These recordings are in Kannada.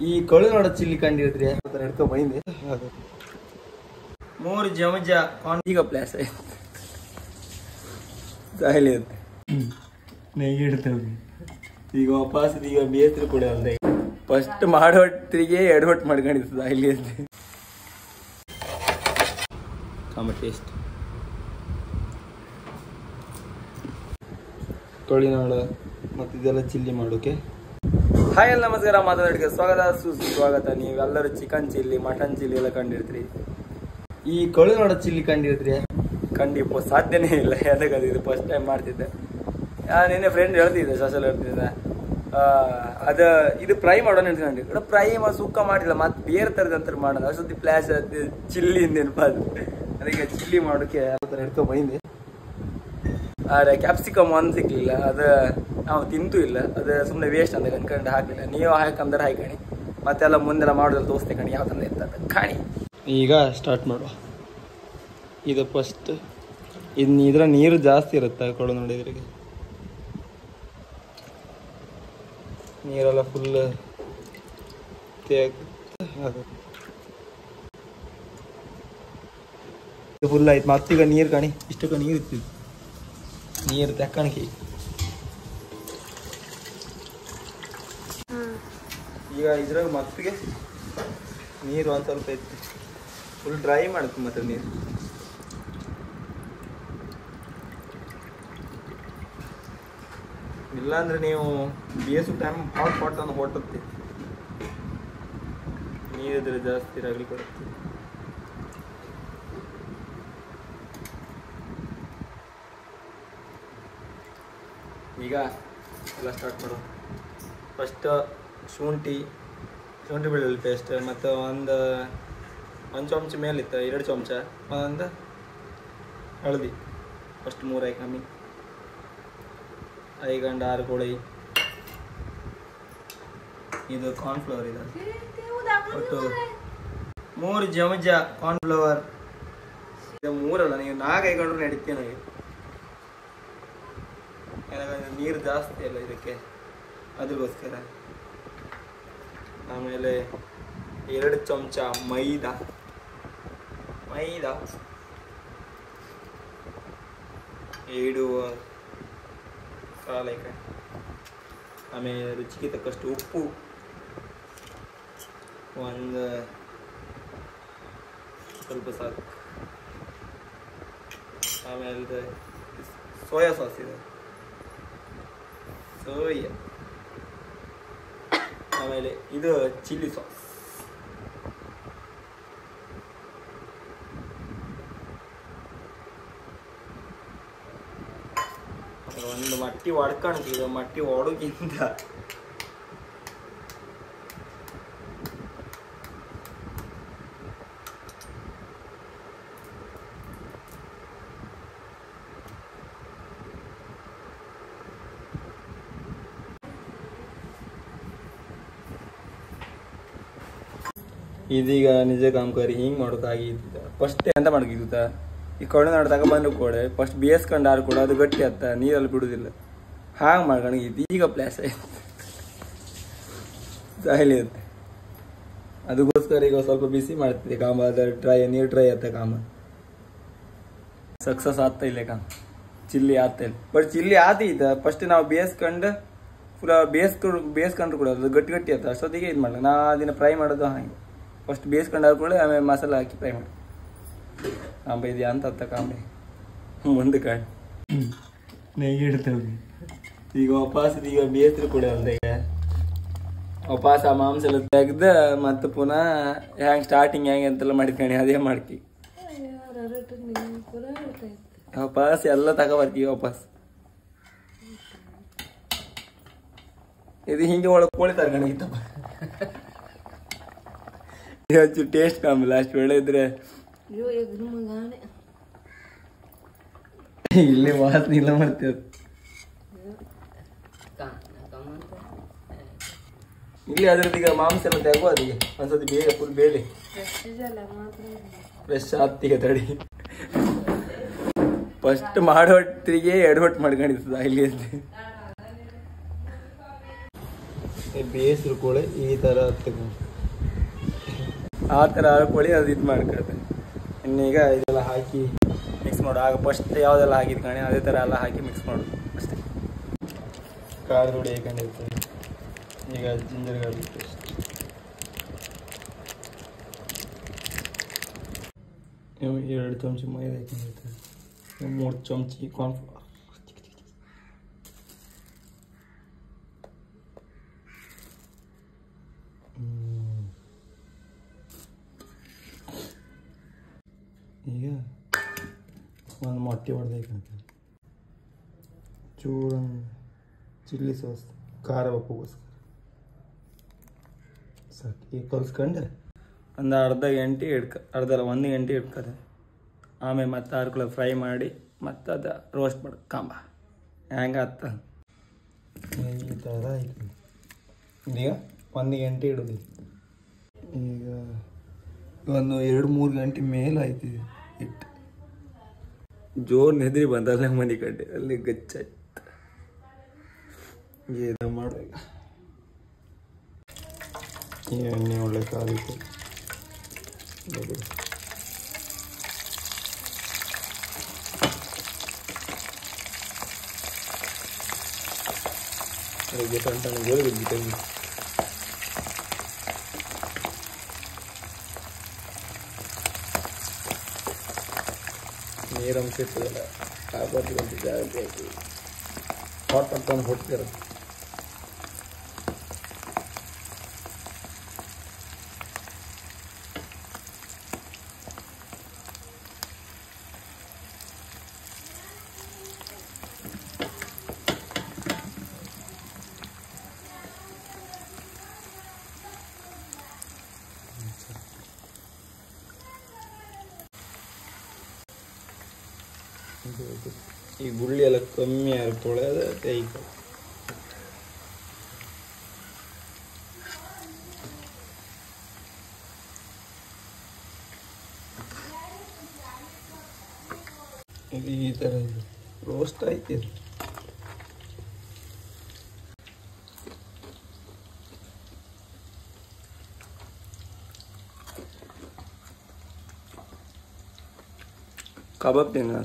ಈ ಕಳುನಾಡ ಚಿಲ್ಲಿ ಕಂಡಿದ್ರಿ ನಡ್ಕೊ ಬೈಂದೆ 3 ಚಮಚ ಈಗ ಪ್ಲಾಸ್ ಸಾಯಿಲಿ ಅಂತ ನೆಗೆ ಇಡ್ತೇವೆ ಈಗ ವಾಪಸ್ ಈಗ ಬೇಸ್ರು ಕೂಡ ಅಲ್ದೆ ಫಸ್ಟ್ ಮಾಡೋಟ್ಟಿಗೆ ಎಡವಟ್ಟು ಮಾಡ್ಕೊಂಡಿರ್ತದ ಸಾಯಿಲಿ ಅಂತ ಕಾಮ ಟೇಸ್ಟ್ ಕಳುನಾಡ ಮತ್ತು ಇದೆಲ್ಲ ಚಿಲ್ಲಿ ಮಾಡೋಕೆ. ಹಾಯ್ ಎಲ್ಲ ನಮಸ್ಕಾರ, ಮಾತಾಡೋಕ್ಕೆ ಸ್ವಾಗತ ಸುಸ್ವಾಗತ. ನೀವೆಲ್ಲರೂ ಚಿಕನ್ ಚಿಲ್ಲಿ ಮಟನ್ ಚಿಲ್ಲಿ ಎಲ್ಲ ಕಂಡಿರ್ತೀರಿ. ಈ ಕಳುನಾಡ ಚಿಲ್ಲಿ ಕಂಡಿರ್ತೀರಿ ಖಂಡಿತ ಸಾಧ್ಯನೇ ಇಲ್ಲ. ಯಾಕಂದ್ರೆ ಇದು ಫಸ್ಟ್ ಟೈಮ್ ಮಾಡ್ತಿದ್ದೆ. ನಿನ್ನೆ ಫ್ರೆಂಡ್ ಹೇಳ್ತಿದ್ದೆ, ಸೋಷಲ್ ಹೇಳ್ತಿದ್ದೆ ಅದು ಇದು ಫ್ರೈ ಮಾಡೋಣ ಅನ್ಕೊಂಡು ಫ್ರೈ ಸುಕ್ಕ ಮಾಡಿಲ್ಲ, ಮತ್ತೆ ಬೇರೆ ಥರದಂತ ಮಾಡೋದು ಅಷ್ಟೊತ್ತಿ ಪ್ಲಾಸ್ ಚಿಲ್ಲಿ ನೆನಪದು. ಅದಕ್ಕೆ ಚಿಲ್ಲಿ ಮಾಡೋಕ್ಕೆ ಯಾವ ಥರ ಹಿಡ್ಕೊ ಬೈಂದೆ. ಆದರೆ ಕ್ಯಾಪ್ಸಿಕಮ್ ಒಂದು ಸಿಗ್ಲಿಲ್ಲ, ಅದು ನಾವು ತಿಂತೂ ಇಲ್ಲ, ಅದು ಸುಮ್ಮನೆ ವೇಸ್ಟ್ ಅಂತ ಅನ್ಕೊಂಡು ಹಾಕಲಿಲ್ಲ. ನೀವು ಹಾಕಂದ್ರೆ ಹಾಕಣಿ, ಮತ್ತೆಲ್ಲ ಮುಂದೆಲ್ಲ ಮಾಡೋದ್ರಲ್ಲಿ ತೋರಿಸ್ತೆ ಕಣಿ ಯಾವ ಥರ ಇರ್ತದೆ ಕಾಣಿ. ಈಗ ಸ್ಟಾರ್ಟ್ ಮಾಡುವ. ಇದು ಫಸ್ಟ್ ಇದರ ನೀರು ಜಾಸ್ತಿ ಇರುತ್ತೆ ಕೊಡು ನೋಡಿ. ಇದ್ರಿಗೆ ನೀರೆಲ್ಲ ಫುಲ್ ಫುಲ್ ಆಯ್ತು. ಮತ್ತೀಗ ನೀರು ಕಾಣಿ, ಇಷ್ಟಕ್ಕೆ ನೀರು ಇರ್ತಿದ್ದು, ನೀರು ತೆಕ್ಕಣಿಕೆ. ಈಗ ಇದ್ರಾಗ ಮತ್ತಿಗೆ ನೀರು ಒಂದು ಸ್ವಲ್ಪ ಇತ್ತು, ಫುಲ್ ಡ್ರೈ ಮಾಡುತ್ತೆ ಮತ್ತೆ ನೀರು. ಇಲ್ಲಾಂದ್ರೆ ನೀವು ಬೇಸು ಟೈಮ್ ಪಾಟ್ ಅನ್ನು ಹೊಟ್ಟುತ್ತೆ, ನೀರಿದ್ರೆ ಜಾಸ್ತಿ ರಗಲಿ ಕೊಡುತ್ತೆ. ಈಗ ಎಲ್ಲ ಸ್ಟಾರ್ಟ್ ಮಾಡೋದು. ಫಸ್ಟ್ ಶುಂಠಿ ಬೆಳ್ಳುಳ್ಳಿ ಪೇಸ್ಟ್, ಮತ್ತು ಒಂದು ಚಮಚ ಮೇಲಿತ್ತು 2 ಚಮಚ, ಒಂದು ಹಳದಿ ಫಸ್ಟ್ 3 ಕಮ್ಮಿ, 5 6 ಕೋಳಿ. ಇದು ಕಾರ್ನ್ಫ್ಲವರ್ ಇದೆ, ಒಟ್ಟು 3 ಚಮಚ ಕಾರ್ನ್ಫ್ಲವರ್. ಇದು 3 ಅಲ್ಲ, ನೀವು 4 ಹಾಕೊಂಡ್ರು ನಡೀತೀವಿ ನನಗೆ. ನೀರು ಜಾಸ್ತಿ ಅಲ್ಲ ಇದಕ್ಕೆ, ಅದಕ್ಕೋಸ್ಕರ. ಆಮೇಲೆ 2 ಚಮಚ ಮೈದಾ 7 ಕಾಲೈಕಾಯಿ. ಆಮೇಲೆ ರುಚಿಗೆ ತಕ್ಕಷ್ಟು ಉಪ್ಪು, ಒಂದು ಸ್ವಲ್ಪ ಸಾಕು. ಆಮೇಲೆ ಸೋಯಾ ಸಾಸ್ ಇದೆ, ಸೋಯಾ. ಆಮೇಲೆ ಇದು ಚಿಲ್ಲಿ ಸಾಸ್. ಒಂದು ಮಟ್ಟಿ ಹೊಡ್ಕೊಂಡು, ಮಟ್ಟಿ ಹೊಡೋಕ್ಕಿಂತ ಇದೀಗ ನಿಜ ಕಾಮಕಾರಿ ಹಿಂಗೆ ಮಾಡೋಕ್ಕಾಗಿದ್ದ. ಫಸ್ಟ್ ಎಂತ ಮಾಡೋಕ್ಕಿದ್ದ, ಈ ಕಳುನಾಡು ತಗೊಬಂದು ಕೊಡೆ ಫಸ್ಟ್ ಬೇಯಿಸ್ಕೊಂಡು ಆರು ಕೂಡ ಅದು ಗಟ್ಟಿ ಆತ್ತ, ನೀರಲ್ಲಿ ಬಿಡುವುದಿಲ್ಲ. ಹಾಗೆ ಮಾಡ್ಕೊಂಡು ಈಗ ಪ್ಲಾಸ್ ಆಯ್ತು ಸಾಯಿಲಿ ಅಂತ. ಅದಕ್ಕೋಸ್ಕರ ಈಗ ಸ್ವಲ್ಪ ಬಿಸಿ ಮಾಡ್ತಿದ್ದೆ ಕಾಮ, ಅದರ ನೀರು ಟ್ರೈ ಆತ ಕಾಮ. ಸಕ್ಸಸ್ ಆಗ್ತಾ ಇಲ್ಲ ಕಾಮ, ಚಿಲ್ಲಿ ಆಗ್ತಾ ಇಲ್ಲ. But chilli ಆತೀತ. ಫಸ್ಟ್ ನಾವು ಬೇಯಿಸ್ಕೊಂಡು ಫುಲ್ ಬೇಯಿಸ್ಕೊಂಡ್ರು ಕೂಡ ಅದು ಗಟ್ಟಿ ಆಯ್ತು. ಅಷ್ಟೊತ್ತಿಗೆ ಇದು ಮಾಡಲ್ಲ. ನಾ ಅದನ್ನ ಫ್ರೈ ಮಾಡೋದು ಹಾಗೆ, ಫಸ್ಟ್ ಬೇಯಿಸ್ಕೊಂಡು ಆದ್ಕೊಳ್ಳಿ, ಆಮೇಲೆ ಮಸಾಲೆ ಹಾಕಿ ಫ್ರೈ ಮಾಡಿ. ಕಾಂಬ ಇದೆಯಾ ಅಂತ ಕಾಂಬೆ ಮುಂದೆ ಕಾಣಿ ನೆಗೆ ಇಡ್ತೇವೆ. ಈಗ ವಾಪಸ್ ಈಗ ಬೇಯಿಸ್ರು ಕೂಡ ಅಲ್ದೆ, ಈಗ ವಾಪಸ್ ಆ ಮಾಂಸ ಎಲ್ಲ ತೆಗ್ದು ಮತ್ತೆ ಪುನಃ ಹೆಂಗೆ ಸ್ಟಾರ್ಟಿಂಗ್ ಹೆಂಗೆ ಅಂತೆಲ್ಲ ಮಾಡ್ಕೊಂಡು ಅದೇ ಮಾಡ್ತೀವಿ. ವಾಪಸ್ ಎಲ್ಲ ತಗೊಬರ್ತೀವಿ ವಾಪಸ್. ಇದು ಹಿಂಗೆ ಒಳಗೆ ಕೋಳಿ ತರ್ಕೊಂಡಿತ್ತಪ್ಪ. ಹೆಚ್ಚು ಟೇಸ್ಟ್ ಕಾಮ ಲಾಸ್ಟ್ ಒಳ್ಳೆ ಇದ್ರೆ ಇಲ್ಲಿ ವಾಸನೆ ಇಲ್ಲ ಮಾಡ್ತೇವೆ. ಇಲ್ಲಿ ಅದ್ರದ್ದೀಗ ಮಾಂಸ ಎಲ್ಲ ತೆಗೋ, ಅದಕ್ಕೆ ಒಂದ್ಸತಿ ಬೇಗ ಫುಲ್ ಬೇಳೆ ಫ್ರೆಶ್ ಆತ್ತೀಗ ತಡಿ. ಫಸ್ಟ್ ಮಾಡೋಟ್ಟಿಗೆ ಎಡವಟ್ಟು ಮಾಡ್ಕೊಂಡಿರ್ತದ ಇಲ್ಲಿ ಅಂತ. ಬೇಸರು ಕೋಳಿ ಈ ಥರ ಆ ಥರ ಕೋಳಿ ಅದು ಇದು ಮಾಡ್ಕೊಳ್ತೆ. ಇನ್ನೀಗ ಇದೆಲ್ಲ ಹಾಕಿ ಮಿಕ್ಸ್ ಮಾಡು. ಆಗ ಫಸ್ಟ್ ಯಾವುದೆಲ್ಲ ಹಾಕಿದ್ ಕಣೆ ಅದೇ ಥರ ಎಲ್ಲ ಹಾಕಿ ಮಿಕ್ಸ್ ಮಾಡು ಅಷ್ಟೇ. ಖಾರದ ಹುಡಿ ಹಾಕೊಂಡಿರ್ತೀನಿ. ಈಗ ಜಿಂಜರ್ ಗಾರ್ಲಿಕ್ ಪೇಸ್ಟ್, 2 ಚಮಚ ಮೈದಾ ಹಾಕೊಂಡಿರ್ತೀನಿ, 3 ಚಮಚ ಕಾರ್ನ್ಫ್ಲವರ್, ಈಗ ಒಂದು ಮೊಟ್ಟೆ ಹೊಡೆದೈಕಂತ, ಚೂರು ಚಿಲ್ಲಿ ಸಾಸ್ ಖಾರ ಉಪ್ಪುಗೋಸ್ಕರ ಸಾಕು. ಈಗ ಕಲ್ಸ್ಕೊಂಡು ಒಂದು ಅರ್ಧ 1 ಗಂಟೆ ಇಟ್ಕೊದೆ. ಆಮೇಲೆ ಮತ್ತೆ ಅರ್ಕಳ ಫ್ರೈ ಮಾಡಿ ಮತ್ತು ಅದು ರೋಸ್ಟ್ ಮಾಡಿ ಕಾಂಬ ಹೆಂಗೆ ಆತ ಈ ಥರ ಐತೆ. ಈಗ 1 ಗಂಟೆ ಇಡೋದು. ಈಗ ಒಂದು 2-3 ಗಂಟೆ ಮೇಲೆ ಆಯ್ತು ಇಟ್ಟು. ಜೋರು ನೆದ್ರಿ ಬಂದಲ್ಲ ಮನೆ ಕಡೆ ಅಲ್ಲಿ ಗಚ್ಚಾಯ್ತು. ಇದು ಮಾಡು. ಈಗ ಎಣ್ಣೆ ಒಳ್ಳೆ ಕಾಲಿತ್ತು. ಸಣ್ಣ ಗೋಳಿ ಬಿದ್ದಿತ್ತು. ನೀರಂಶ ಇರ್ತದಲ್ಲ ಕಾಪಾಡ್ಕೊಂತ ಜಾಗ್ರತೆ ಹಾಕಿ ಹೊಟ್ಟು ಅಂತಂದು ಹೊಡ್ತಿರ. ಈ ಗುಳ್ಳಿ ಎಲ್ಲ ಕಮ್ಮಿ ಆಗ್ತೊಳೆ ಅದು ಕೈಗೆ ಈ ಥರ ರೋಸ್ಟ್ ಆಯ್ತು. ಕಬಾಬ್ ತಿನ್ನ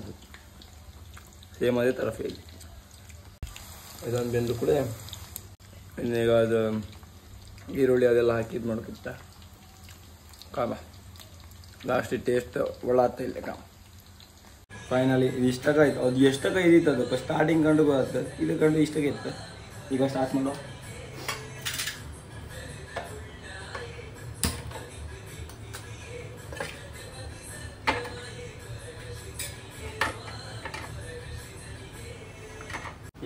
ಸೇಮ್ ಅದೇ ಥರ ಫೀಲ್. ಇದೊಂದು ಬೆಂದು ಕೂಡ ಈಗ ಅದು ಈರುಳ್ಳಿ ಅದೆಲ್ಲ ಹಾಕಿದ್ದು ಮಾಡ್ಕೊತ ಕಾಬ ಲಾಸ್ಟ್ ಟೇಸ್ಟ್ ಒಳ್ಳಾಗ್ತಾ ಇಲ್ಲ ಕಾಮ. ಫೈನಲಿ ಇದು ಇಷ್ಟಾಗ ಆಯ್ತು. ಅದು ಎಷ್ಟಾಗ ಇದಿತ್ತು ಅದು ಸ್ಟಾರ್ಟಿಂಗ್ ಕಂಡು ಬರುತ್ತೆ, ಇದು ಕಂಡು ಇಷ್ಟಾಗ ಇತ್ತು. ಈಗ ಸ್ಟಾರ್ಟ್ ಮಾಡೋ.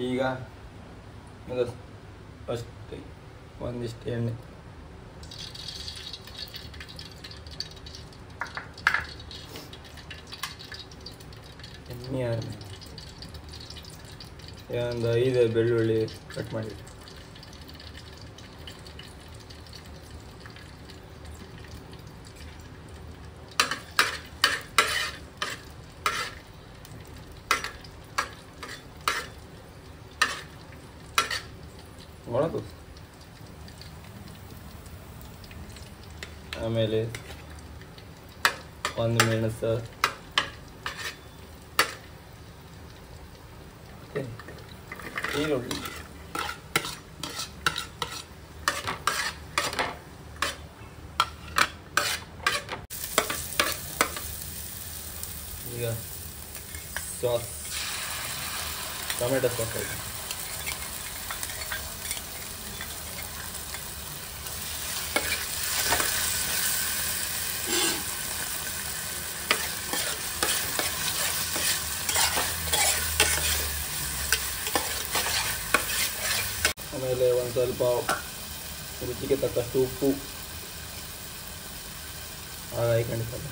ಈಗ ಫಸ್ಟ್ ಒಂದಿಷ್ಟು ಎಣ್ಣೆ, ಒಂದು 5 ಬೆಳ್ಳುಳ್ಳಿ ಕಟ್ ಮಾಡಿ, ಒಳಗು ಆಮೇಲೆ ಒಂದು ಮೆಣಸು, ಈರುಳ್ಳಿ, ಈಗ ಸಾಸ್ ಟೊಮೆಟೊ ಸಾಸ್ ಆಯಿತು. ಆಮೇಲೆ ಒಂದು ಸ್ವಲ್ಪ ರುಚಿಗೆ ತಕ್ಕಷ್ಟು ಉಪ್ಪು ಹಾಕೊಂಡಿದ್ದಾರೆ.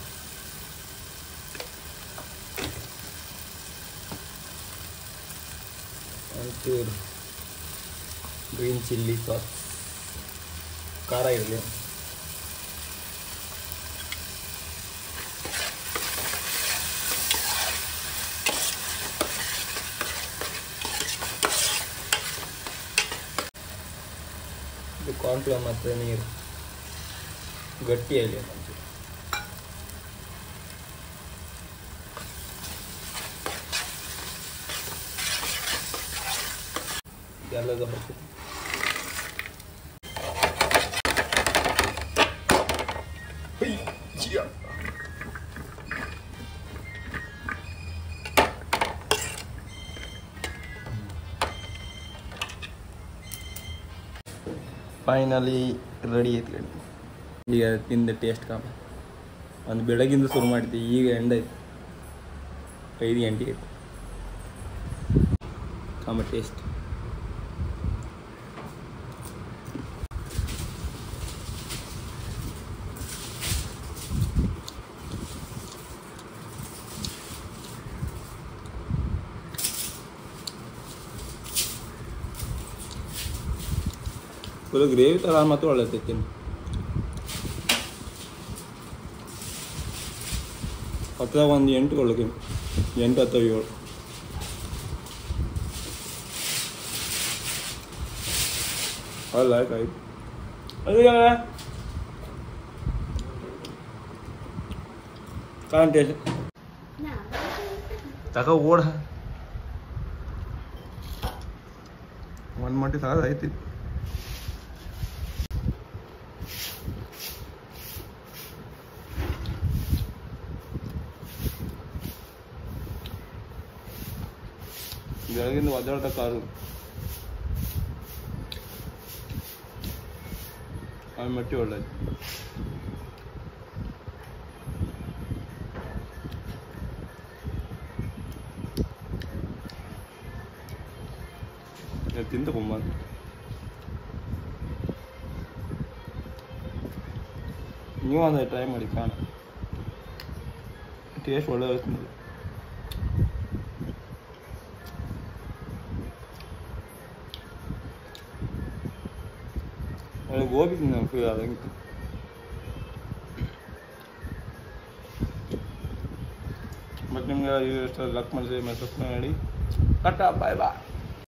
ಒಂಚೂರು ಗ್ರೀನ್ ಚಿಲ್ಲಿ ಸಾಸ್ ಖಾರ ಇರಲಿ. ಕಾರ್ನ್ಫ್ಲವರ್ ಮತ್ತು ನೀರು ಗಟ್ಟಿಯಾಗಲಿ ಒಂಚೂರು. ಎಲ್ಲದ ಹಾಕ್ತೀನಿ. ಫೈನಲಿ ರೆಡಿ ಐತಿ ಗಡಿ. ಈಗ ತಿಂದ ಟೇಸ್ಟ್ ಕಾಮ ಒಂದು ಬೆಳಗಿಂದ ಶುರು ಮಾಡ್ತೀವಿ, ಈಗ ಎಂಡ್ ಆಯ್ತು 5 ಗಂಟೆ ಆಯ್ತು ಕಾಮ ಟೇಸ್ಟ್. ಫುಲ್ ಗ್ರೇವಿ ಥರ ಮತ್ತು ಒಳ್ಳೆತೈತಿ. ಹತ್ತಿರ ಒಂದು 8 ಕೊಡ್ಲಿಕ್ಕೆ 8 ಅಥವಾ 7 ಅಲ್ಲ ಆಯ್ತು. ಕಾಣ್ ಟೇಸ್ಟ್ ತಗೋ ಓಡ ಒಂದು ಮಟ್ಟಿ ತಗದು ಐತಿ. ಬೆಳಗಿಂದ ಒದ್ದಾಡ್ದ ಕಾರು ಮಟ್ಟಿ ಒಳ್ಳೆದು. ತಿಂತಕೊಂಬ ನೀವು ಅಂದರೆ ಟ್ರೈ ಮಾಡಿ ಕಾಣ, ಟೇಸ್ಟ್ ಒಳ್ಳೆ ಇರ್ತದೆ. ಗೋಬಿ ತಿಂದ ಅದಂಗೆ. ಮತ್ತು ನಿಮ್ಗೆ ಇಷ್ಟ ಲಕ್ ಮಾಡಿಸಿ ಮೆಸೇಜ್ ಮಾಡಿ ಕಟ್ಟ ಬಾಯ್ ಬಾಯ್.